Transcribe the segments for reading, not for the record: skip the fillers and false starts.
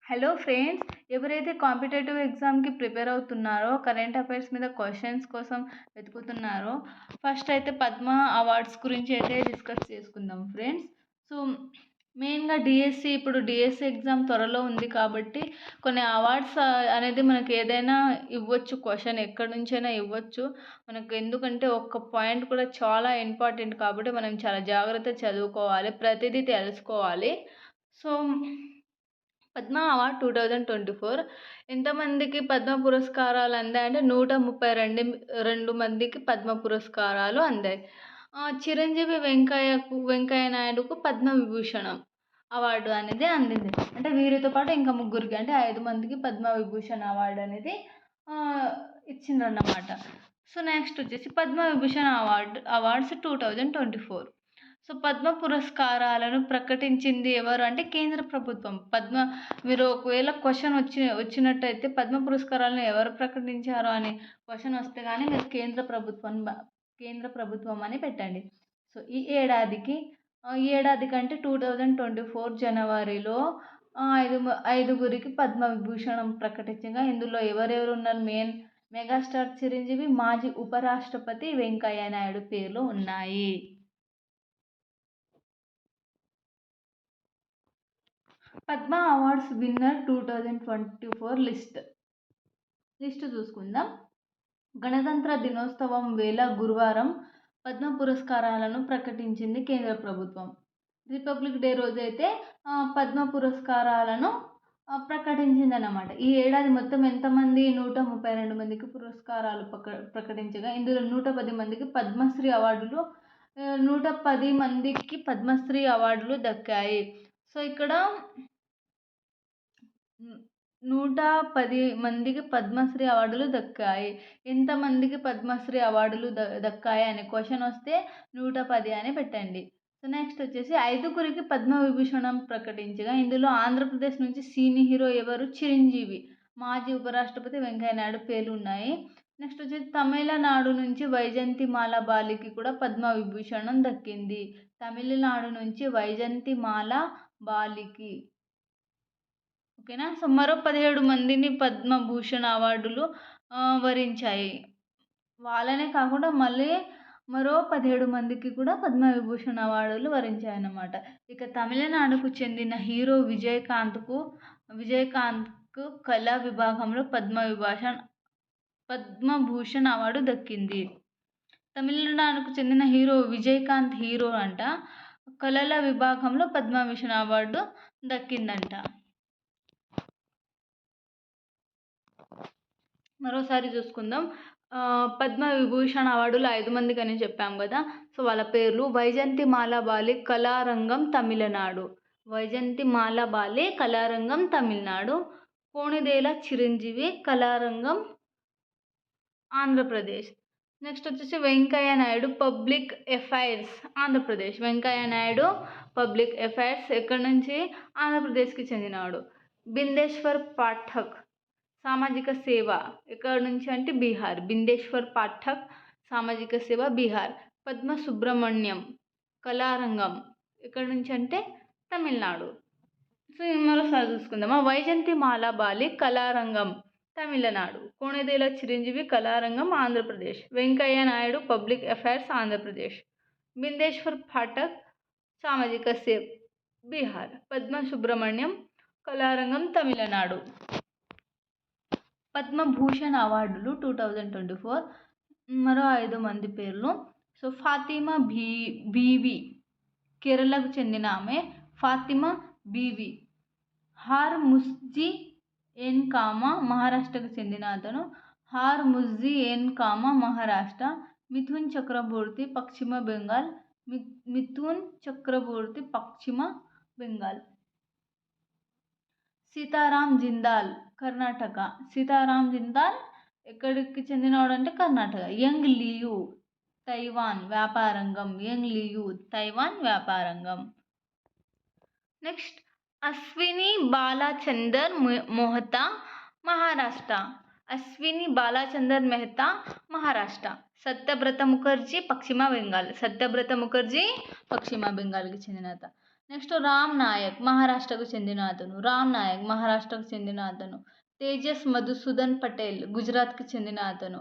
Hello friends, ఎవరైతే competitive ఎగ్జామ్కి prepare అవుతున్నారో, కరెంట్ అఫైర్స్ మీద క్వశ్చన్స్ కోసం వెతుకుతున్నారో, ఫస్ట్ అయితే పద్మ అవార్డ్స్ గురించి అయితే డిస్కస్ చేసుకుందాం ఫ్రెండ్స్. సో మెయిన్గా ఇప్పుడు డిఎస్సి ఎగ్జామ్ త్వరలో ఉంది కాబట్టి కొన్ని అవార్డ్స్ అనేది మనకి ఏదైనా ఇవ్వచ్చు, క్వశ్చన్ ఎక్కడి నుంచైనా ఇవ్వచ్చు మనకు. ఎందుకంటే ఒక్క పాయింట్ కూడా చాలా ఇంపార్టెంట్ కాబట్టి మనం చాలా జాగ్రత్త చదువుకోవాలి, ప్రతిదీ తెలుసుకోవాలి. సో పద్మ అవార్డ్ 2024 ఎంతమందికి పద్మ పురస్కారాలు అందాయంటే 132 మందికి పద్మ పురస్కారాలు అందాయి. చిరంజీవి వెంకయ్య నాయుడుకు పద్మ విభూషణం అవార్డు అనేది అందింది. అంటే వీరితో పాటు ఇంకా ముగ్గురికి, అంటే 5 మందికి పద్మ విభూషణ్ అవార్డు అనేది ఇచ్చిండ్రన్నమాట. సో నెక్స్ట్ వచ్చేసి పద్మ విభూషణ్ అవార్డ్స్ 2024. సో పద్మ పురస్కారాలను ప్రకటించింది ఎవరు అంటే కేంద్ర ప్రభుత్వం. మీరు ఒకవేళ క్వశ్చన్ వచ్చినట్టయితే పద్మ పురస్కారాలను ఎవరు ప్రకటించారు అని క్వశ్చన్ వస్తే కానీ మీరు కేంద్ర ప్రభుత్వం అని పెట్టండి. సో ఈ ఏడాది కంటే 2024 జనవరిలో ఐదుగురికి పద్మ విభూషణం ప్రకటించగా ఇందులో ఎవరెవరు ఉన్నారు? మెగాస్టార్ చిరంజీవి, మాజీ ఉపరాష్ట్రపతి వెంకయ్య నాయుడు పేర్లు ఉన్నాయి. పద్మ అవార్డ్స్ విన్నర్ 2024 లిస్ట్ చూసుకుందాం. గణతంత్ర దినోత్సవం వేళ గురువారం పద్మ పురస్కారాలను ప్రకటించింది కేంద్ర ప్రభుత్వం. రిపబ్లిక్ డే రోజైతే పద్మ పురస్కారాలను ప్రకటించిందన్నమాట. ఈ ఏడాది మొత్తం ఎంతమంది? 132 మందికి పురస్కారాలు ప్రకటించగా ఇందులో 110 మందికి పద్మశ్రీ అవార్డులు 110 మందికి పద్మశ్రీ అవార్డులు దక్కాయి. సో ఇక్కడ 110 మందికి పద్మశ్రీ అవార్డులు దక్కాయి. ఎంతమందికి పద్మశ్రీ అవార్డులు దక్కాయి అనే క్వశ్చన్ వస్తే 110 అని పెట్టండి. సో నెక్స్ట్ వచ్చేసి 5గురికి పద్మ విభూషణం ప్రకటించగా ఇందులో ఆంధ్రప్రదేశ్ నుంచి సినీ హీరో ఎవరు? చిరంజీవి, మాజీ ఉపరాష్ట్రపతి వెంకయ్య నాయుడు పేర్లు ఉన్నాయి. నెక్స్ట్ వచ్చేసి తమిళనాడు నుంచి వైజయంతిమాల బాలికి కూడా పద్మ విభూషణం దక్కింది. తమిళనాడు నుంచి వైజయంతిమాల బాలికి, ఓకేనా. సో మరో 17 మందిని పద్మభూషణ్ అవార్డులు వరించాయి. వాళ్ళనే కాకుండా మళ్ళీ మరో 17 మందికి కూడా పద్మవిభూషణ్ అవార్డులు వరించాయన్నమాట. ఇక తమిళనాడుకు చెందిన హీరో విజయకాంత్కు కళా విభాగంలో పద్మభూషణ్ అవార్డు దక్కింది. తమిళనాడుకు చెందిన విజయకాంత్ అంట కళల విభాగంలో పద్మభూషణ్ అవార్డు దక్కిందంట. మరోసారి చూసుకుందాం. పద్మ విభూషణ్ అవార్డులు 5 మందికి అని చెప్పాం కదా. సో వాళ్ళ పేర్లు: వైజయంతిమాల బాలి, కళారంగం, తమిళనాడు. వైజయంతిమాల బాలి, కళారంగం, తమిళనాడు. కోణిదేల చిరంజీవి, కళారంగం, ఆంధ్రప్రదేశ్. నెక్స్ట్ వచ్చేసి Venkaiah Naidu, public affairs, Andhra Pradesh. Venkaiah Naidu public affairs ఎక్కడి నుంచి? ఆంధ్రప్రదేశ్కి చెందినవాడు. బిందేశ్వర్ పాఠక్, సామాజిక సేవ ఎక్కడి నుంచి అంటే బీహార్. బిందేశ్వర్ పాఠక్, సామాజిక సేవ, బీహార్. పద్మ సుబ్రహ్మణ్యం, కళారంగం ఎక్కడి నుంచి అంటే తమిళనాడు. సో మరోసారి చూసుకుందామా. వైజయంతిమాల బాలి, కళారంగం, తమిళనాడు. కోణిదేల చిరంజీవి, కళారంగం, ఆంధ్రప్రదేశ్. Venkaiah Naidu public affairs, Andhra Pradesh. బిందేశ్వర్ పాఠక్, సామాజిక సేవ, బీహార్. పద్మ సుబ్రహ్మణ్యం, కళారంగం, తమిళనాడు. పద్మభూషణ్ అవార్డులు 2024 మరో 5 మంది పేర్లు. సో ఫాతిమా బీవి, కేరళకు చెందిన ఆమె ఫాతిమా బీవి. హార్ముజ్జీ ఎన్ కామా, మహారాష్ట్రకు చెందిన అతను హార్ముజ్జీ ఎన్ కామా, మహారాష్ట్ర. మిథున్ చక్రబోర్తి, పశ్చిమ బెంగాల్. మిథున్ చక్రబోర్తి, పశ్చిమ బెంగాల్. సీతారాం జిందాల్, కర్ణాటక. సీతారాం జిందాల్ ఎక్కడికి చెందినవాడు అంటే కర్ణాటక. యంగ్ లియు, తైవాన్, వ్యాపారంగం. యంగ్ లియు, తైవాన్, వ్యాపారంగం. నెక్స్ట్ అశ్విని బాలచందర్ మెహతా, మహారాష్ట్ర. అశ్విని బాలచందర్ మెహతా, మహారాష్ట్ర. సత్యవ్రత ముఖర్జీ, పశ్చిమ బెంగాల్. సత్యవ్రత ముఖర్జీ పశ్చిమ బెంగాల్కి చెందినత. నెక్స్ట్ రామ్ నాయక్ మహారాష్ట్రకు చెందిన అతను. రామ్ నాయక్ మహారాష్ట్రకు చెందిన అతను. తేజస్ మధుసూదన్ పటేల్ గుజరాత్కి చెందిన అతను.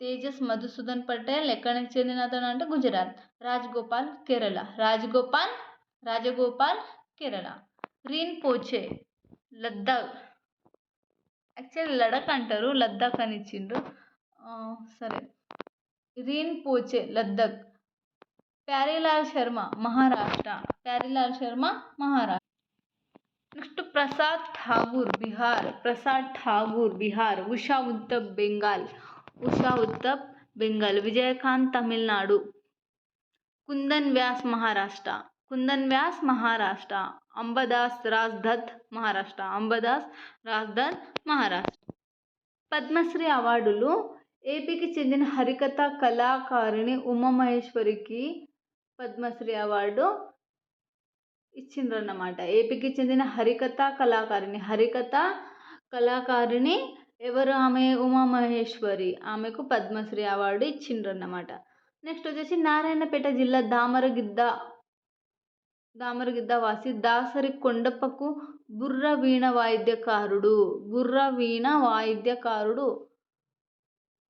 తేజస్ మధుసూదన్ పటేల్ ఎక్కడికి చెందిన అతను అంటే గుజరాత్. రాజగోపాల్ కేరళ. రాజగోపాల్ కేరళ. రీన్ పోచే లద్దాఖ్. యాక్చువల్లీ లడక్ అంటారు, లద్దాఖ్ అని ఇచ్చిండ్రు. సరే, రీన్ పోచే లద్దాఖ్. ప్యారీలాల్ శర్మ మహారాష్ట్ర. నెక్స్ట్ ప్రసాద్ ఠాగూర్ బిహార్. ఉషా ఉత్తప్ బెంగాల్. విజయకాంత్ తమిళనాడు. కుందన్ వ్యాస్ మహారాష్ట్ర. అంబదాస్ రాజ్దత్ మహారాష్ట్ర. పద్మశ్రీ అవార్డులు. ఏపీకి చెందిన హరికథ కళాకారిణి ఉమామహేశ్వరికి పద్మశ్రీ అవార్డు ఇచ్చిండ్రన్నమాట. ఏపీకి చెందిన హరికథ కళాకారిణి ఎవరు? ఆమె ఉమామహేశ్వరి. ఆమెకు పద్మశ్రీ అవార్డు ఇచ్చిండ్రన్నమాట. నెక్స్ట్ వచ్చేసి నారాయణపేట జిల్లా దామరగిద్ద వాసి దాసరి కొండప్పకు బుర్ర వీణ వాయిద్యకారుడు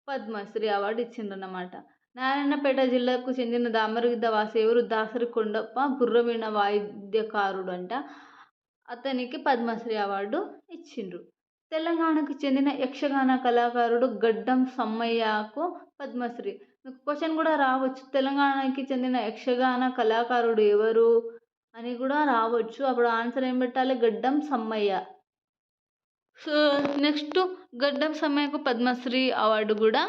పద్మశ్రీ అవార్డు ఇచ్చిండ్రన్నమాట. నారాయణపేట జిల్లాకు చెందిన దామరగిద్ద వాసి ఎవరు? దాసరి కొండప్ప బుర్రవీణ వాయిద్యకారుడు అంట. అతనికి పద్మశ్రీ అవార్డు ఇచ్చిండ్రు. తెలంగాణకు చెందిన యక్షగాన కళాకారుడు గడ్డం సమ్మయ్యకు పద్మశ్రీ. మీకు క్వశ్చన్ కూడా రావచ్చు, తెలంగాణకి చెందిన యక్షగాన కళాకారుడు ఎవరు అని కూడా రావచ్చు. అప్పుడు ఆన్సర్ ఏం పెట్టాలి? గడ్డం సమ్మయ్య. సో నెక్స్ట్ గడ్డం సమ్మయ్యకు పద్మశ్రీ అవార్డు కూడా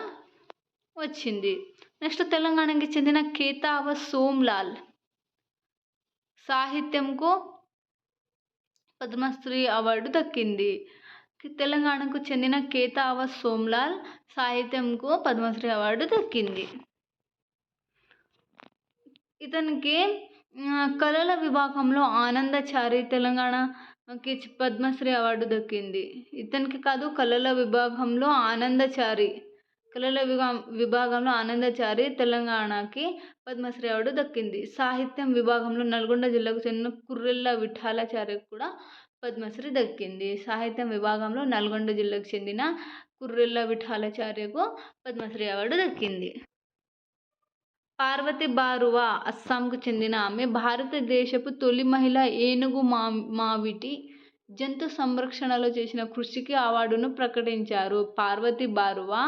వచ్చింది. నెక్స్ట్ తెలంగాణకి చెందిన కేతావ సోమ్లాల్ సాహిత్యంకు పద్మశ్రీ అవార్డు దక్కింది. తెలంగాణకు చెందిన కేతావ సోమ్లాల్ సాహిత్యంకు పద్మశ్రీ అవార్డు దక్కింది. ఇతనికి కళల విభాగంలో ఆనందచారి తెలంగాణకి పద్మశ్రీ అవార్డు దక్కింది. ఇతనికి కాదు, కళల విభాగంలో ఆనందచారి తెలంగాణకి పద్మశ్రీ అవార్డు దక్కింది. సాహిత్యం విభాగంలో నల్గొండ జిల్లాకు చెందిన కుర్రెళ్ళ విఠలాచార్యకు కూడా పద్మశ్రీ దక్కింది. పద్మశ్రీ అవార్డు దక్కింది. పార్వతి బారువా అస్సాంకు చెందిన ఆమె. భారతదేశపు తొలి మహిళ. ఏనుగు మావిటి జంతు సంరక్షణలో చేసిన కృషికి అవార్డును ప్రకటించారు. పార్వతి బారువా,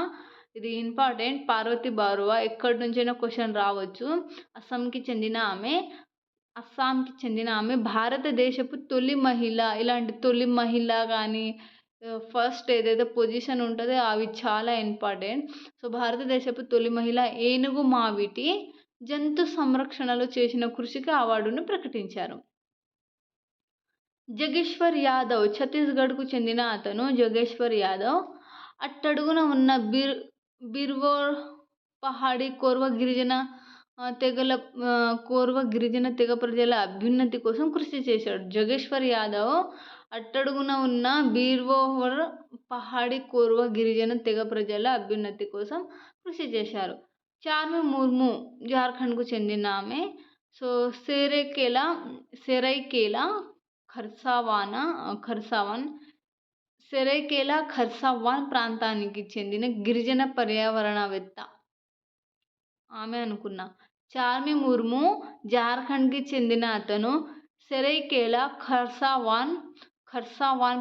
ఇది ఇంపార్టెంట్. పార్వతి బారువా ఎక్కడి నుంచైనా క్వశ్చన్ రావచ్చు. అస్సాంకి చెందిన ఆమె భారతదేశపు తొలి మహిళ. ఇలాంటి తొలి మహిళ కానీ ఫస్ట్ ఏదైతే పొజిషన్ ఉంటుందో అవి చాలా ఇంపార్టెంట్. సో భారతదేశపు తొలి మహిళ ఏనుగు మావిటి జంతు సంరక్షణలో చేసిన కృషికి అవార్డును ప్రకటించారు. జగేశ్వర్ యాదవ్ ఛత్తీస్గఢ్కు చెందిన అతను. జగేశ్వర్ యాదవ్ అట్టడుగున ఉన్న బిర్వోర్ పహాడి కోర్వ గిరిజన తెగ ప్రజల అభ్యున్నతి కోసం కృషి చేశాడు. జగేశ్వర్ యాదవ్ అట్టడుగున ఉన్న బీర్వోర్ పహాడి కోర్వ గిరిజన తెగ ప్రజల అభ్యున్నతి కోసం కృషి చేశారు. చార్మి ముర్ము జార్ఖండ్కు చెందిన ఆమె. సో సెరైకేలా ఖర్సావాన్ ప్రాంతానికి చెందిన గిరిజన పర్యావరణవేత్త ఆమె అనుకున్నా. చార్మి ముర్ము జార్ఖండ్కి చెందిన అతను. సెరైకేలా ఖర్సావాన్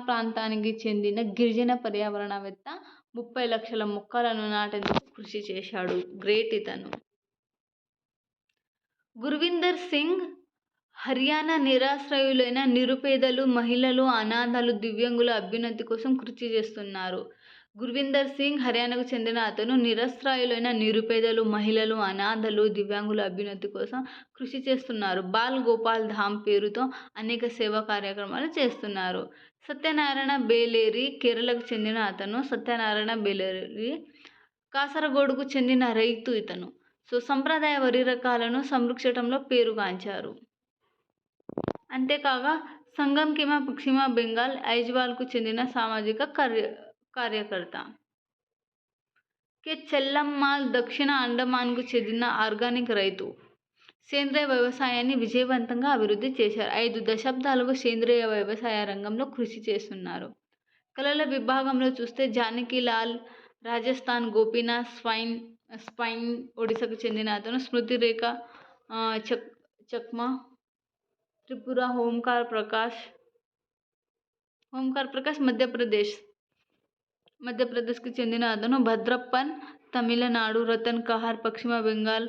ప్రాంతానికి చెందిన గిరిజన పర్యావరణవేత్త. 30 లక్షల మొక్కలను నాటేందుకు కృషి చేశాడు. గ్రేట్ ఇతను. గుర్విందర్ సింగ్ హర్యానా నిరాశ్రయులైన నిరుపేదలు, మహిళలు, అనాథలు, దివ్యాంగుల అభ్యున్నతి కోసం కృషి చేస్తున్నారు. గుర్విందర్ సింగ్ హర్యానాకు చెందిన అతను. నిరాశ్రయులైన నిరుపేదలు, మహిళలు, అనాథలు, దివ్యాంగుల అభ్యున్నతి కోసం కృషి చేస్తున్నారు. బాల్ గోపాల్ ధామ్ పేరుతో అనేక సేవా కార్యక్రమాలు చేస్తున్నారు. సత్యనారాయణ బేలేరి కేరళకు చెందిన అతను. సత్యనారాయణ బేలేరి కాసరగోడుకు చెందిన రైతు ఇతను. సో సంప్రదాయ వరి రకాలను సంరక్షించడంలో పేరుగాంచారు. అంతేకాక సంగం కిమా పశ్చిమ బెంగాల్ ఐజ్వాల్కు చెందిన సామాజిక కార్యకర్త. కె చెల్లమ్మాల్ దక్షిణ అండమాన్కు చెందిన ఆర్గానిక్ రైతు. సేంద్రియ వ్యవసాయాన్ని విజయవంతంగా అభివృద్ధి చేశారు. 5 దశాబ్దాలుగా సేంద్రియ వ్యవసాయ రంగంలో కృషి చేస్తున్నారు. కళల విభాగంలో చూస్తే జానకీలాల్ రాజస్థాన్, గోపీనాథ్ స్పైన్ ఒడిశాకు చెందిన అతను, స్మృతి రేఖ చక్మా త్రిపుర, ఓంకార్ ప్రకాష్ మధ్యప్రదేశ్కి చెందిన అతను, భద్రప్పన్ తమిళనాడు, రతన్ కహార్ పశ్చిమ బెంగాల్.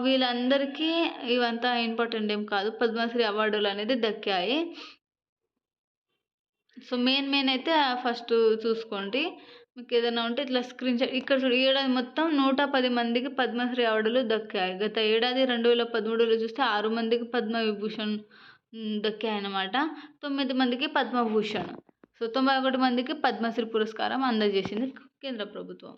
వీళ్ళందరికీ ఇవంతా ఇంపార్టెంట్ ఏం కాదు, పద్మశ్రీ అవార్డులు అనేది దక్కాయి. సో మెయిన్ అయితే ఫస్ట్ చూసుకోండి. మీకు ఏదైనా ఉంటే ఇట్లా స్క్రీన్ షాట్. ఇక్కడ చూడు, ఈ ఏడాది మొత్తం 110 మందికి పద్మశ్రీ అవార్డులు దక్కాయి. గత ఏడాది 2013లో చూస్తే 6 మందికి పద్మవిభూషణ్ దక్కాయన్నమాట. 9 మందికి పద్మభూషణ్. సో 91 మందికి పద్మశ్రీ పురస్కారం అందజేసింది కేంద్ర ప్రభుత్వం.